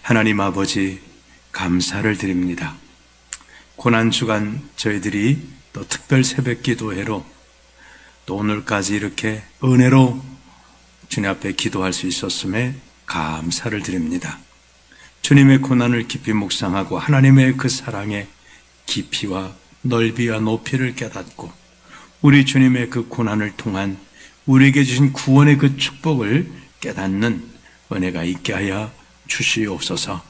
하나님 아버지, 감사를 드립니다. 고난주간 저희들이 또 특별 새벽 기도회로 또 오늘까지 이렇게 은혜로 주님 앞에 기도할 수 있었음에 감사를 드립니다. 주님의 고난을 깊이 묵상하고 하나님의 그 사랑의 깊이와 넓이와 높이를 깨닫고 우리 주님의 그 고난을 통한 우리에게 주신 구원의 그 축복을 깨닫는 은혜가 있게 하여 주시옵소서.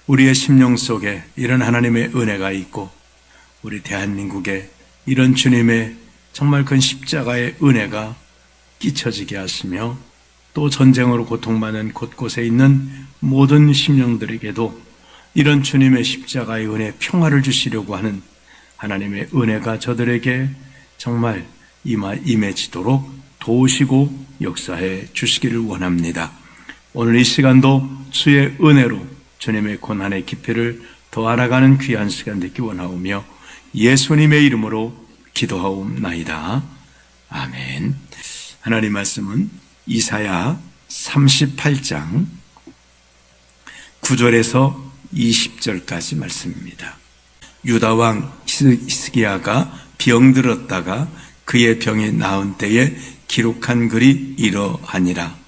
우리의 심령 속에 이런 하나님의 은혜가 있고 우리 대한민국에 이런 주님의 정말 큰 십자가의 은혜가 끼쳐지게 하시며 또 전쟁으로 고통받는 곳곳에 있는 모든 심령들에게도 이런 주님의 십자가의 은혜, 평화를 주시려고 하는 하나님의 은혜가 저들에게 정말 임해지도록 도우시고 역사해 주시기를 원합니다. 오늘 이 시간도 주의 은혜로 주님의 고난의 깊이를 더 알아가는 귀한 시간 되기 원하오며 예수님의 이름으로 기도하옵나이다. 아멘. 하나님 말씀은 이사야 38장 9절에서 20절까지 말씀입니다. 유다 왕 히스기야가 병들었다가 그의 병이 나은 때에 기록한 글이 이러하니라.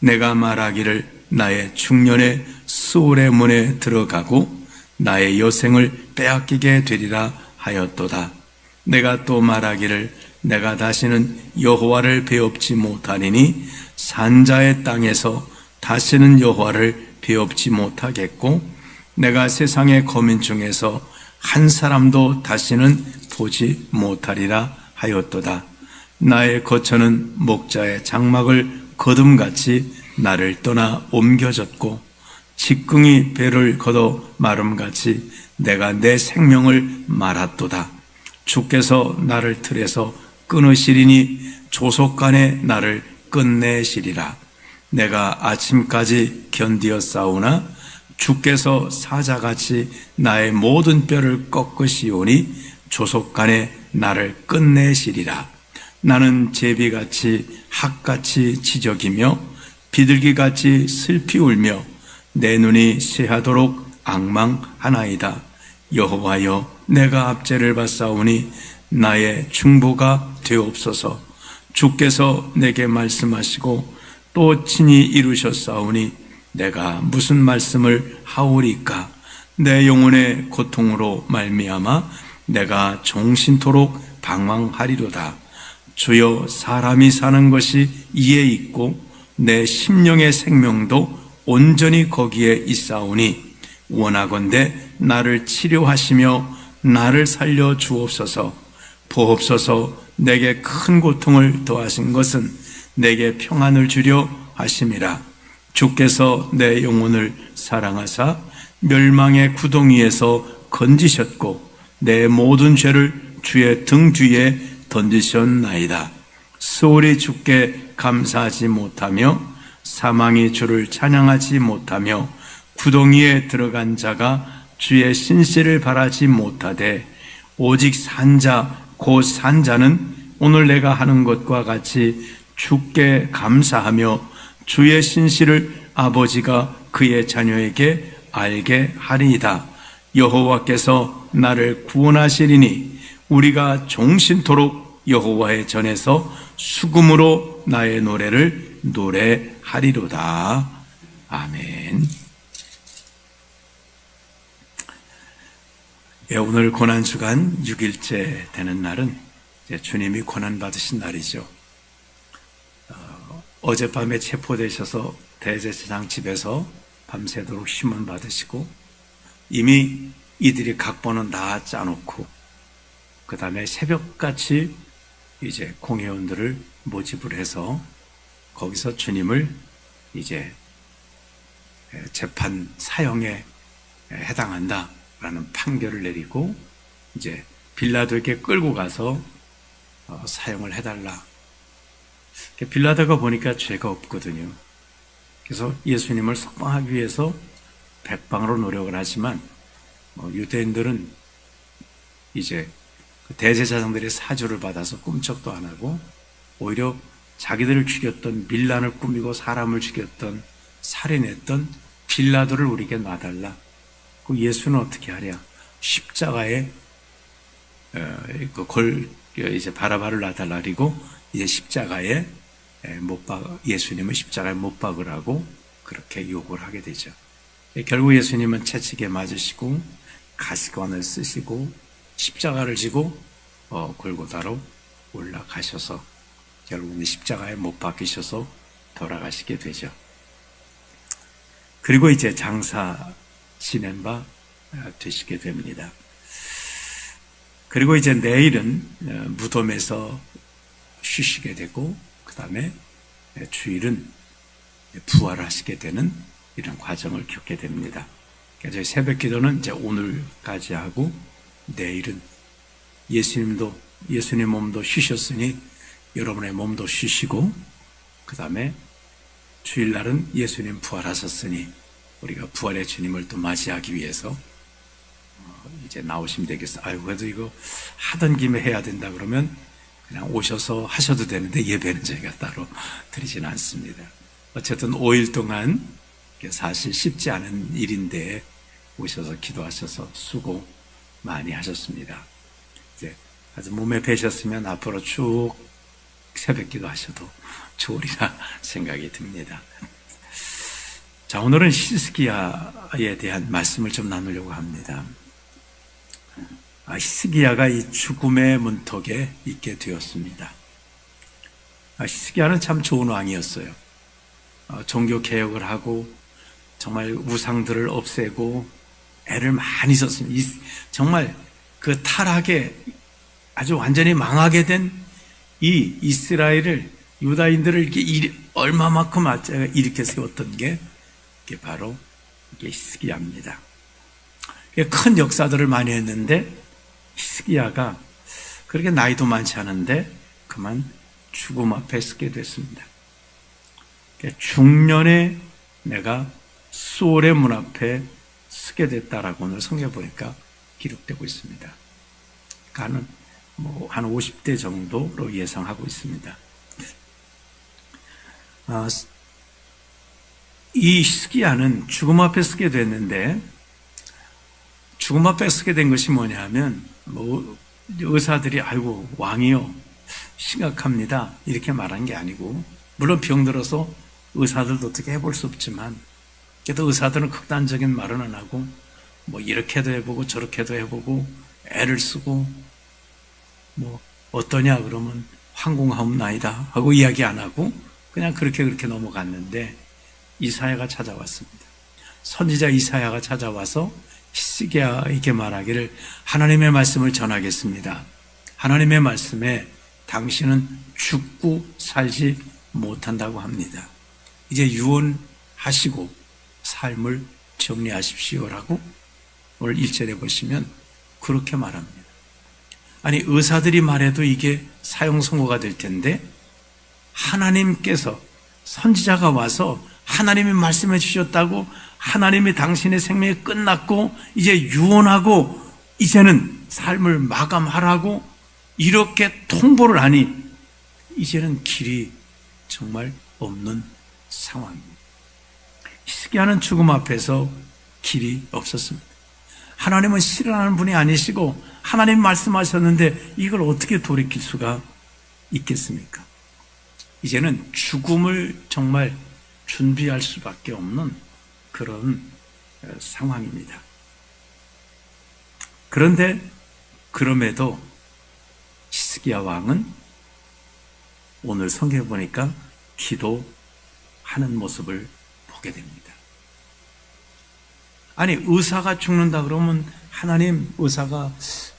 내가 말하기를 나의 중년의 수월의 문에 들어가고 나의 여생을 빼앗기게 되리라 하였도다. 내가 또 말하기를 내가 다시는 여호와를 배웁지 못하리니 산자의 땅에서 다시는 여호와를 배웁지 못하겠고 내가 세상의 거민 중에서 한 사람도 다시는 보지 못하리라 하였도다. 나의 거처는 목자의 장막을 거둠같이 나를 떠나 옮겨졌고 직궁이 배를 걷어 마름같이 내가 내 생명을 말았도다. 주께서 나를 틀에서 끊으시리니 조속간에 나를 끝내시리라. 내가 아침까지 견디었사오나 주께서 사자같이 나의 모든 뼈를 꺾으시오니 조속간에 나를 끝내시리라. 나는 제비같이 학같이 지적이며 비둘기같이 슬피 울며 내 눈이 새하도록 앙망하나이다. 여호와여, 내가 압제를 받사오니 나의 중보가 되옵소서. 주께서 내게 말씀하시고 또 친히 이루셨사오니 내가 무슨 말씀을 하오리까? 내 영혼의 고통으로 말미암아 내가 종신토록 방황하리로다. 주여, 사람이 사는 것이 이에 있고 내 심령의 생명도 온전히 거기에 있사오니 원하건대 나를 치료하시며 나를 살려 주옵소서. 보옵소서. 내게 큰 고통을 더하신 것은 내게 평안을 주려 하심이라. 주께서 내 영혼을 사랑하사 멸망의 구덩이에서 건지셨고 내 모든 죄를 주의 등 뒤에 던지셨나이다. 소홀히 주께 감사하지 못하며 사망이 주를 찬양하지 못하며 구덩이에 들어간 자가 주의 신실을 바라지 못하되 오직 산자 곧 산자는 오늘 내가 하는 것과 같이 주께 감사하며 주의 신실을 아버지가 그의 자녀에게 알게 하리이다. 여호와께서 나를 구원하시리니 우리가 종신토록 여호와의 전에서 수금으로 나의 노래를 노래하리로다. 아멘. 오늘 고난주간 6일째 되는 날은 주님이 고난받으신 날이죠. 어젯밤에 체포되셔서 대제사장 집에서 밤새도록 심문 받으시고 이미 이들이 각본은 다 짜놓고 그 다음에 새벽같이 이제 공회원들을 모집을 해서 거기서 주님을 이제 재판 사형에 해당한다라는 판결을 내리고 이제 빌라도에게 끌고 가서 사형을 해달라. 빌라도가 보니까 죄가 없거든요. 그래서 예수님을 석방하기 위해서 백방으로 노력을 하지만 유대인들은 이제 대제사장들의 사주를 받아서 꿈쩍도 안 하고 오히려 자기들을 죽였던, 밀란을 꾸미고 사람을 죽였던, 살인했던 빌라도를 우리에게 놔달라. 그 예수는 어떻게 하랴? 십자가에 이제 바라바를 놔달라. 그리고 이제 십자가에 예수님은 십자가에 못 박으라고 그렇게 요구를 하게 되죠. 결국 예수님은 채찍에 맞으시고 가시관을 쓰시고 십자가를 지고 골고다로 올라가셔서 결국은 십자가에 못 박히셔서 돌아가시게 되죠. 그리고 이제 장사 지낸 바 되시게 됩니다. 그리고 이제 내일은 무덤에서 쉬시게 되고 그 다음에 주일은 부활하시게 되는 이런 과정을 겪게 됩니다. 그래서 새벽 기도는 이제 오늘까지 하고 내일은 예수님 몸도 쉬셨으니 여러분의 몸도 쉬시고 그 다음에 주일날은 예수님 부활하셨으니 우리가 부활의 주님을 또 맞이하기 위해서 이제 나오시면 되겠어요. 아이고 그래도 이거 하던 김에 해야 된다 그러면 그냥 오셔서 하셔도 되는데 예배는 저희가 따로 드리지는 않습니다. 어쨌든 5일 동안 사실 쉽지 않은 일인데 오셔서 기도하셔서 수고 많이 하셨습니다. 이제 아주 몸에 배셨으면 앞으로 쭉 새벽 기도하셔도 좋으리라 생각이 듭니다. 자, 오늘은 히스기야에 대한 말씀을 좀 나누려고 합니다. 히스기야가 이 죽음의 문턱에 있게 되었습니다. 히스기야는 참 좋은 왕이었어요. 종교 개혁을 하고 정말 우상들을 없애고 애를 많이 썼습니다. 정말 그 타락에 아주 완전히 망하게 된 이 이스라엘을 유다인들을 이렇게 얼마만큼 일으켜 세웠던 게 바로 히스기야입니다. 큰 역사들을 많이 했는데 히스기야가 그렇게 나이도 많지 않은데 그만 죽음 앞에 서게 됐습니다. 중년에 내가 수월의 문 앞에 서게 됐다라고 오늘 성경에 보니까 기록되고 있습니다. 그러니까 한 50대 정도로 예상하고 있습니다. 이 히스기야는 죽음 앞에 서게 됐는데 죽음 앞에 서게 된 것이 뭐냐면 의사들이 아이고 왕이요 심각합니다 이렇게 말한 게 아니고 물론 병들어서 의사들도 어떻게 해볼 수 없지만 그래도 의사들은 극단적인 말은 안 하고 이렇게도 해보고 저렇게도 해보고 애를 쓰고 어떠냐 그러면 황공하옵나이다 하고 이야기 안 하고 그냥 그렇게 넘어갔는데 이사야가 찾아왔습니다. 선지자 이사야가 찾아와서 히스기야에게 말하기를 하나님의 말씀을 전하겠습니다. 하나님의 말씀에 당신은 죽고 살지 못한다고 합니다. 이제 유언하시고 삶을 정리하십시오라고 오늘 1절에 보시면 그렇게 말합니다. 아니 의사들이 말해도 이게 사형 선고가 될 텐데 하나님께서 선지자가 와서 하나님이 말씀해 주셨다고 하나님이 당신의 생명이 끝났고 이제 유언하고 이제는 삶을 마감하라고 이렇게 통보를 하니 이제는 길이 정말 없는 상황입니다. 히스기야는 죽음 앞에서 길이 없었습니다. 하나님은 실현하는 분이 아니시고 하나님 말씀하셨는데 이걸 어떻게 돌이킬 수가 있겠습니까? 이제는 죽음을 정말 준비할 수밖에 없는 그런 상황입니다. 그런데 그럼에도 히스기야 왕은 오늘 성경에 보니까 기도하는 모습을 보게 됩니다. 아니 의사가 죽는다 그러면 하나님 의사가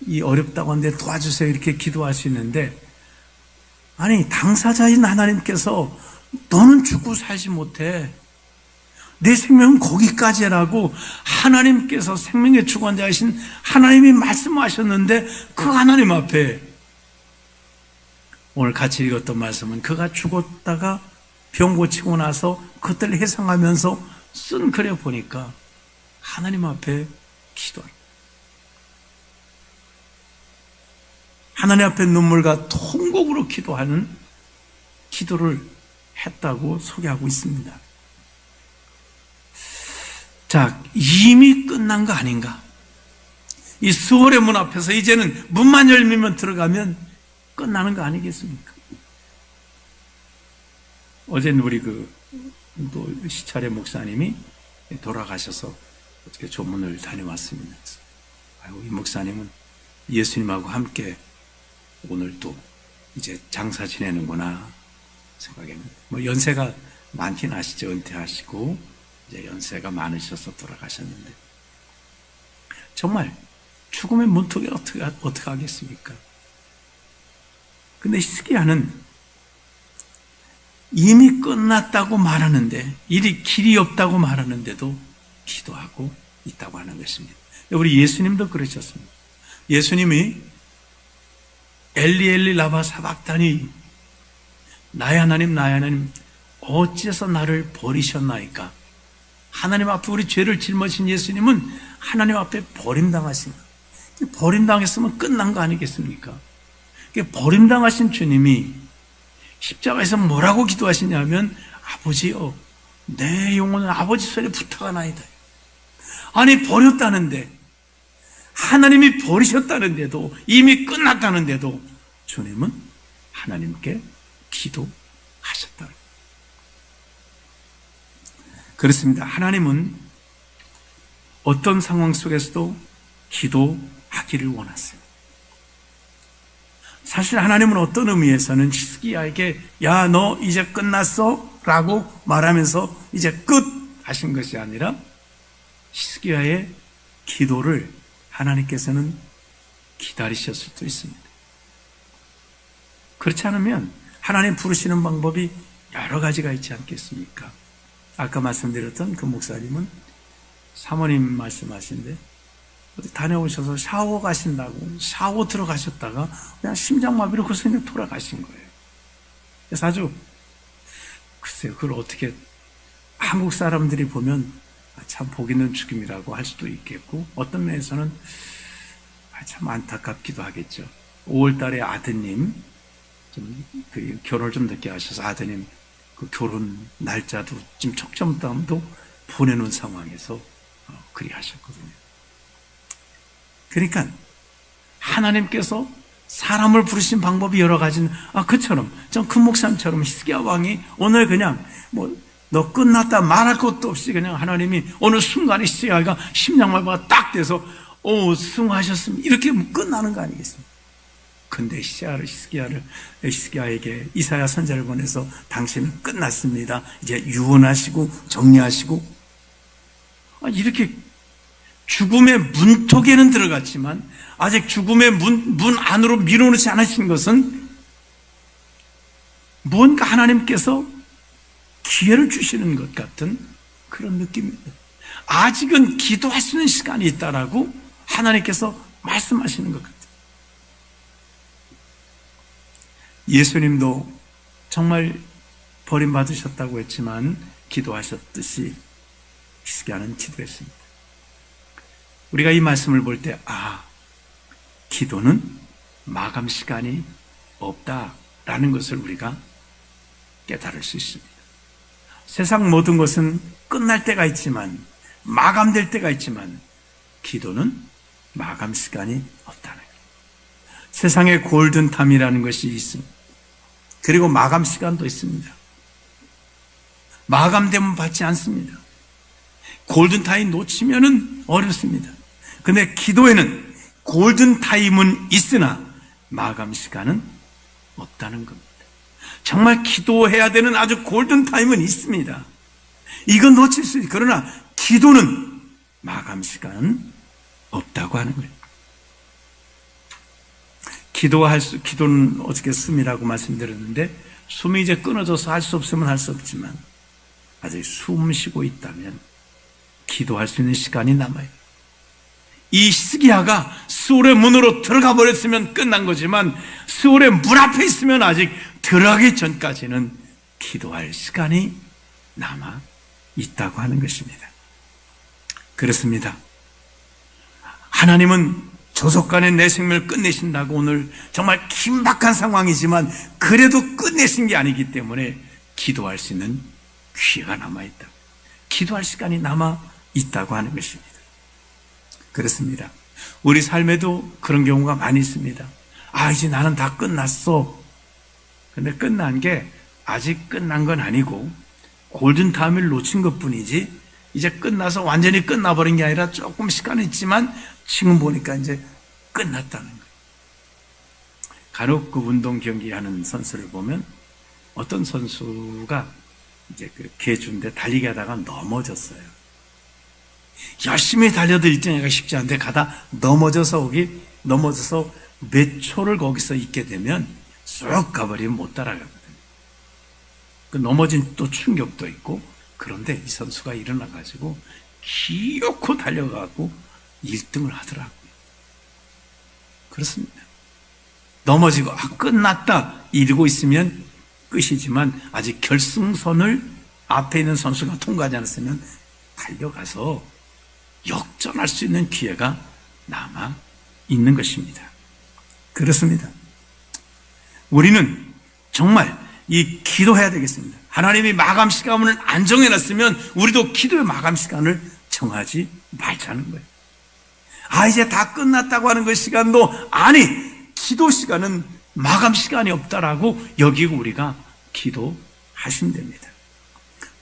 이 어렵다고 하는데 도와주세요 이렇게 기도할 수 있는데 아니 당사자인 하나님께서 너는 죽고 살지 못해 내 생명은 거기까지라고 하나님께서 생명의 주관자이신 하나님이 말씀하셨는데 그 하나님 앞에 오늘 같이 읽었던 말씀은 그가 죽었다가 병 고치고 나서 그때를 회상하면서 쓴 글에 보니까 하나님 앞에 기도합니다. 하나님 앞에 눈물과 통곡으로 기도하는 기도를 했다고 소개하고 있습니다. 자, 이미 끝난 거 아닌가? 이 수월의 문 앞에서 이제는 문만 열면 들어가면 끝나는 거 아니겠습니까? 어제는 우리 또 시찰의 목사님이 돌아가셔서 어떻게 조문을 다녀왔습니다. 아이고, 이 목사님은 예수님하고 함께 오늘 또 이제 장사 지내는구나 생각했는데, 뭐 연세가 많긴 하시죠. 은퇴하시고 이제 연세가 많으셔서 돌아가셨는데, 정말 죽음의 문턱에 어떻게 하겠습니까? 근데 히스기야는 이미 끝났다고 말하는데, 길이 없다고 말하는데도 기도하고 있다고 하는 것입니다. 우리 예수님도 그러셨습니다. 예수님이 엘리 엘리 라마 사박다니, 나의 하나님 나의 하나님 어찌해서 나를 버리셨나이까? 하나님 앞에 우리 죄를 짊어진 예수님은 하나님 앞에 버림당하신 거예요. 버림당했으면 끝난 거 아니겠습니까? 버림당하신 주님이 십자가에서 뭐라고 기도하시냐면, 아버지여, 내 영혼은 아버지 손에 부탁하나이다. 아니, 버렸다는데, 하나님이 버리셨다는데도, 이미 끝났다는데도 주님은 하나님께 기도하셨다. 그렇습니다. 하나님은 어떤 상황 속에서도 기도하기를 원하세요. 사실 하나님은 어떤 의미에서는 히스기야에게 야, 너 이제 끝났어? 라고 말하면서 이제 끝 하신 것이 아니라, 히스기야의 기도를 하나님께서는 기다리셨을 수도 있습니다. 그렇지 않으면 하나님 부르시는 방법이 여러 가지가 있지 않겠습니까? 아까 말씀드렸던 그 목사님은 사모님 말씀하신데, 어디 다녀오셔서 샤워 가신다고 샤워 들어가셨다가 그냥 심장마비로 그 그냥 돌아가신 거예요. 그래서 아주, 글쎄요, 그걸 어떻게 한국 사람들이 보면 참 복 있는 죽음이라고 할 수도 있겠고, 어떤 면에서는 참 안타깝기도 하겠죠. 5월 달에 아드님 결혼을 좀 늦게 하셔서 아드님 그 결혼 날짜도 지금 척점담도 보내놓은 상황에서 그리 하셨거든요. 그러니까 하나님께서 사람을 부르신 방법이 여러 가지는, 그처럼 전 큰 목사님처럼 히스기야 왕이 오늘 그냥 너 끝났다 말할 것도 없이 그냥 하나님이 어느 순간에 히스기야가 심장마비가 딱 돼서 승화하셨습니다, 이렇게 끝나는 거 아니겠습니까? 근데 히스기야에게 이사야 선지자를 보내서 당신은 끝났습니다, 이제 유언하시고 정리하시고, 이렇게 죽음의 문턱에는 들어갔지만 아직 죽음의 문 안으로 밀어넣지 않으신 것은 뭔가 하나님께서 기회를 주시는 것 같은 그런 느낌입니다. 아직은 기도할 수 있는 시간이 있다라고 하나님께서 말씀하시는 것 같아요. 예수님도 정말 버림받으셨다고 했지만 기도하셨듯이 히스기야는 기도했습니다. 우리가 이 말씀을 볼 때, 기도는 마감 시간이 없다라는 것을 우리가 깨달을 수 있습니다. 세상 모든 것은 끝날 때가 있지만, 마감될 때가 있지만, 기도는 마감 시간이 없다는 거예요. 세상에 골든타임이라는 것이 있습니다. 그리고 마감 시간도 있습니다. 마감되면 받지 않습니다. 골든타임 놓치면은 어렵습니다. 근데 기도에는 골든타임은 있으나 마감 시간은 없다는 겁니다. 정말 기도해야 되는 아주 골든타임은 있습니다. 이건 놓칠 수 있어요. 그러나 기도는 마감 시간은 없다고 하는 거예요. 기도는 어떻게 숨이라고 말씀드렸는데, 숨이 이제 끊어져서 할 수 없으면 할 수 없지만, 아직 숨 쉬고 있다면 기도할 수 있는 시간이 남아요. 이 히스기야가 수월의 문으로 들어가 버렸으면 끝난 거지만, 수월의 문 앞에 있으면 아직 들어가기 전까지는 기도할 시간이 남아 있다고 하는 것입니다. 그렇습니다. 하나님은 조속간에 내 생명을 끝내신다고 오늘 정말 긴박한 상황이지만 그래도 끝내신 게 아니기 때문에 기도할 수 있는 기회가 남아있다. 기도할 시간이 남아 있다고 하는 것입니다. 그렇습니다. 우리 삶에도 그런 경우가 많이 있습니다. 이제 나는 다 끝났어. 근데 끝난 게 아직 끝난 건 아니고 골든타임을 놓친 것뿐이지 이제 끝나서 완전히 끝나버린 게 아니라 조금 시간이 있지만 지금 보니까 이제 끝났다는 거예요. 간혹 그 운동 경기하는 선수를 보면 어떤 선수가 이제 그 계주인데 달리기 하다가 넘어졌어요. 열심히 달려도 1등하기가 쉽지 않은데 가다 넘어져서 몇 초를 거기서 있게 되면 쏙 가버리면 못 따라가거든요. 그 넘어진 또 충격도 있고, 그런데 이 선수가 일어나가지고 기어코 달려가고 1등을 하더라고요. 그렇습니다. 넘어지고 끝났다 이러고 있으면 끝이지만 아직 결승선을 앞에 있는 선수가 통과하지 않았으면 달려가서 역전할 수 있는 기회가 남아 있는 것입니다. 그렇습니다. 우리는 정말 이 기도해야 되겠습니다. 하나님이 마감 시간을 안 정해놨으면 우리도 기도의 마감 시간을 정하지 말자는 거예요. 이제 다 끝났다고 하는 그 시간도 아니, 기도 시간은 마감 시간이 없다라고 여기고 우리가 기도하시면 됩니다.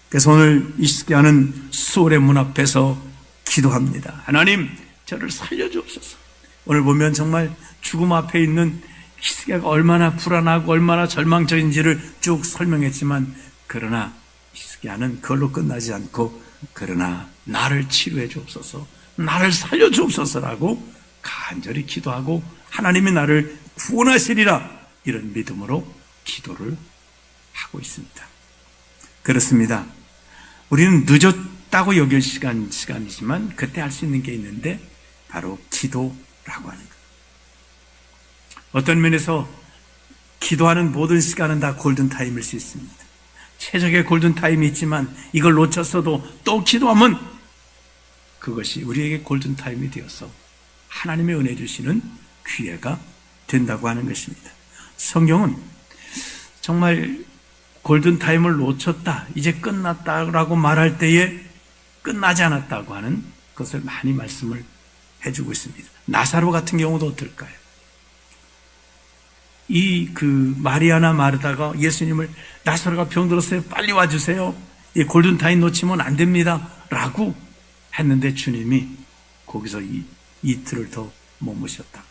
그래서 오늘 히스기야는 수월의 문 앞에서 기도합니다. 하나님, 저를 살려주옵소서. 오늘 보면 정말 죽음 앞에 있는 히스기야가 얼마나 불안하고 얼마나 절망적인지를 쭉 설명했지만, 그러나 히스기야는 그걸로 끝나지 않고 그러나 나를 치료해 주옵소서, 나를 살려 주옵소서라고 간절히 기도하고 하나님이 나를 구원하시리라, 이런 믿음으로 기도를 하고 있습니다. 그렇습니다. 우리는 늦었다고 여길 시간이지만 그때 할 수 있는 게 있는데 바로 기도라고 하는 것. 어떤 면에서 기도하는 모든 시간은 다 골든타임일 수 있습니다. 최적의 골든타임이 있지만 이걸 놓쳤어도 또 기도하면 그것이 우리에게 골든타임이 되어서 하나님의 은혜 주시는 기회가 된다고 하는 것입니다. 성경은 정말 골든타임을 놓쳤다, 이제 끝났다라고 말할 때에 끝나지 않았다고 하는 것을 많이 말씀을 해주고 있습니다. 나사로 같은 경우도 어떨까요? 마리아나 마르다가 예수님을 나사로가 병들었어요, 빨리 와주세요, 이 골든타임 놓치면 안 됩니다 라고 했는데 주님이 거기서 이틀을 더 머무셨다.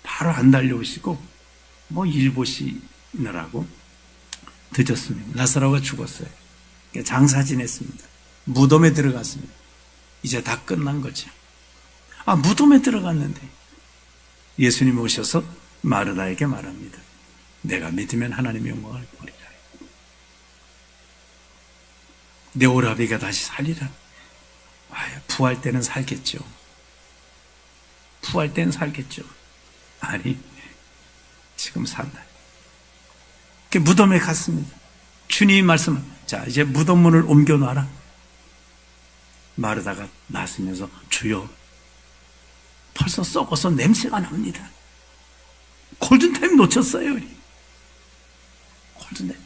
바로 안 달려오시고 일 보시느라고 늦었습니다. 나사로가 죽었어요. 장사 지냈습니다. 무덤에 들어갔습니다. 이제 다 끝난 거죠. 무덤에 들어갔는데 예수님이 오셔서 마르다에게 말합니다. 내가 믿으면 하나님의 영광을 보리라. 내 오라비가 다시 살리라. 부활 때는 살겠죠. 부활 때는 살겠죠. 아니, 지금 산다. 무덤에 갔습니다. 주님이 말씀을, 자, 이제 무덤문을 옮겨놔라. 마르다가 나서면서, 주여, 벌써 썩어서 냄새가 납니다. 골든타임 놓쳤어요. 골든타임.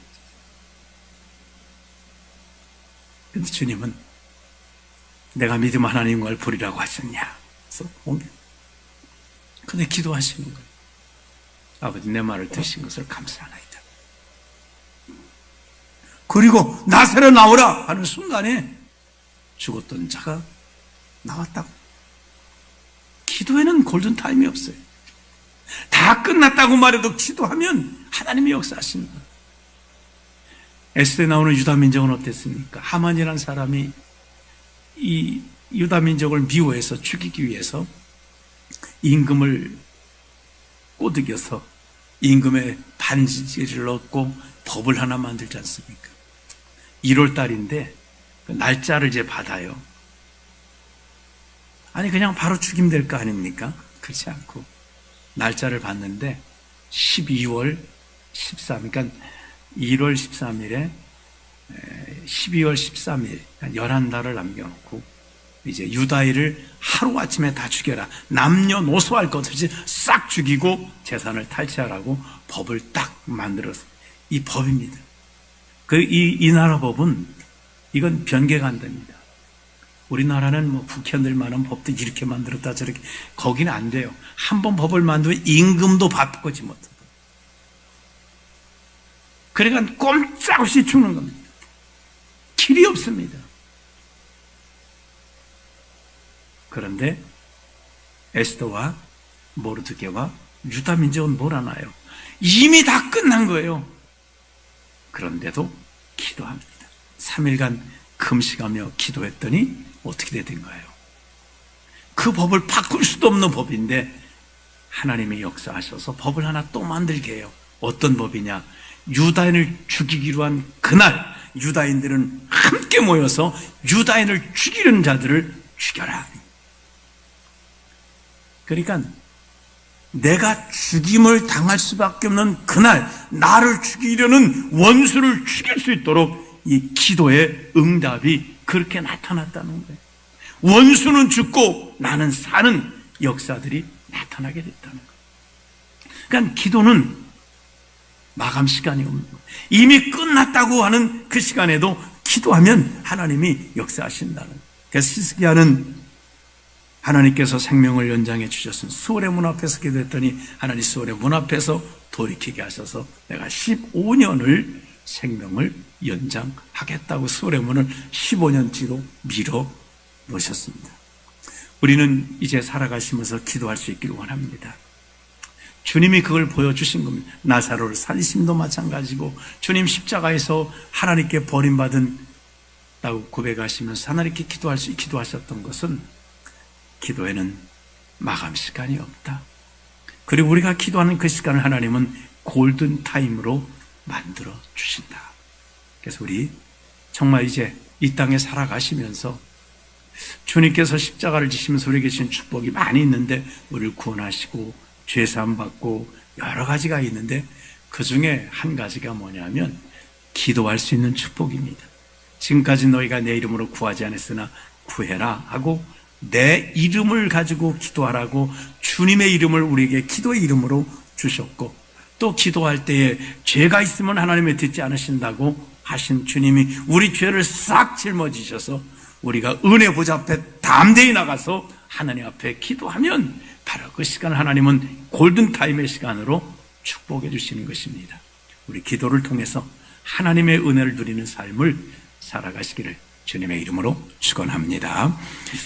근데 주님은 내가 믿음 하나님 걸 보리라고 하셨냐? 그래서 옮겨. 근데 기도하시는 거예요. 아버지, 내 말을 드신 것을 감사하나이다. 그리고 나사로 나오라 하는 순간에 죽었던 자가 나왔다고. 기도에는 골든타임이 없어요. 다 끝났다고 말해도 기도하면 하나님이 역사하십니다. 에스더에 나오는 유다 민족은 어땠습니까? 하만이라는 사람이 이 유다 민족을 미워해서 죽이기 위해서 임금을 꼬드겨서 임금의 반지를 얻고 법을 하나 만들지 않습니까? 1월 달인데 그 날짜를 이제 받아요. 아니, 그냥 바로 죽이면 될 거 아닙니까? 그렇지 않고 날짜를 받는데 12월 13일, 그러니까 1월 13일에 12월 13일, 11달을 남겨놓고 이제 유다인을 하루아침에 다 죽여라. 남녀노소 할 것 없이 싹 죽이고 재산을 탈취하라고 법을 딱 만들었어요. 이 법입니다. 이 나라 법은 이건 변개가 안 됩니다. 우리나라는 뭐 국회의원들 많은 법도 이렇게 만들었다 저렇게, 거기는 안 돼요. 한 번 법을 만들면 임금도 바꾸지 못하고. 그러니까 꼼짝없이 죽는 겁니다. 길이 없습니다. 그런데 에스더와 모르드게와 유다 민족은 뭘 하나요? 이미 다 끝난 거예요. 그런데도 기도합니다. 3일간 금식하며 기도했더니 어떻게 된 거예요? 그 법을 바꿀 수도 없는 법인데 하나님이 역사하셔서 법을 하나 또 만들게 해요. 어떤 법이냐? 유다인을 죽이기로 한 그날 유다인들은 함께 모여서 유다인을 죽이는 자들을 죽여라. 그러니까 내가 죽임을 당할 수밖에 없는 그날 나를 죽이려는 원수를 죽일 수 있도록 이 기도의 응답이 그렇게 나타났다는 거예요. 원수는 죽고 나는 사는 역사들이 나타나게 됐다는 거예요. 그러니까 기도는 마감 시간이 없는 거예요. 이미 끝났다고 하는 그 시간에도 기도하면 하나님이 역사하신다는 거예요. 그래서 히스기야는 하나님께서 생명을 연장해 주셨습니다. 수월의 문 앞에서 기도했더니 하나님 수월의 문 앞에서 돌이키게 하셔서 내가 15년을 생명을 연장하겠다고 수월의 문을 15년 뒤로 밀어 놓으셨습니다. 우리는 이제 살아가시면서 기도할 수 있기를 원합니다. 주님이 그걸 보여주신 겁니다. 나사로를 살리심도 마찬가지고 주님 십자가에서 하나님께 버림받은 다고 고백하시면서 하나님께 기도하셨던 것은 기도에는 마감 시간이 없다. 그리고 우리가 기도하는 그 시간을 하나님은 골든 타임으로 만들어 주신다. 그래서 우리 정말 이제 이 땅에 살아가시면서 주님께서 십자가를 지시면서 우리에게 주신 축복이 많이 있는데 우리를 구원하시고 죄사함 받고 여러 가지가 있는데 그 중에 한 가지가 뭐냐면 기도할 수 있는 축복입니다. 지금까지 너희가 내 이름으로 구하지 않았으나 구해라 하고 내 이름을 가지고 기도하라고 주님의 이름을 우리에게 기도의 이름으로 주셨고 또 기도할 때에 죄가 있으면 하나님이 듣지 않으신다고 하신 주님이 우리 죄를 싹 짊어지셔서 우리가 은혜 보좌 앞에 담대히 나가서 하나님 앞에 기도하면 바로 그 시간을 하나님은 골든타임의 시간으로 축복해 주시는 것입니다. 우리 기도를 통해서 하나님의 은혜를 누리는 삶을 살아가시기를 주님의 이름으로 축원합니다.